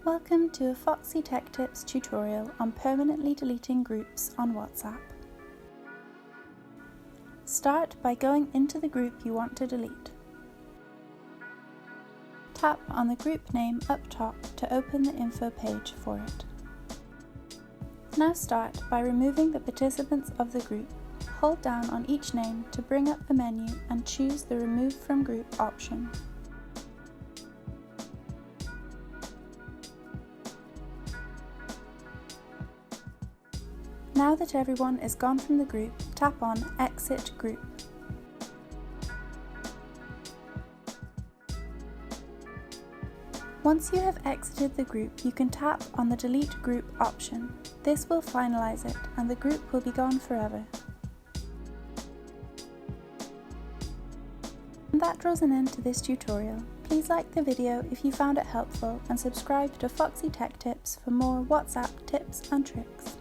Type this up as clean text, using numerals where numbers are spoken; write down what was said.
Welcome to a Foxy Tech Tips tutorial on permanently deleting groups on WhatsApp. Start by going into the group you want to delete. Tap on the group name up top to open the info page for it. Now start by removing the participants of the group. Hold down on each name to bring up the menu and choose the Remove from Group option. Now that everyone is gone from the group, tap on Exit Group. Once you have exited the group, you can tap on the Delete Group option. This will finalize it and the group will be gone forever. And that draws an end to this tutorial. Please like the video if you found it helpful and subscribe to Foxy Tech Tips for more WhatsApp tips and tricks.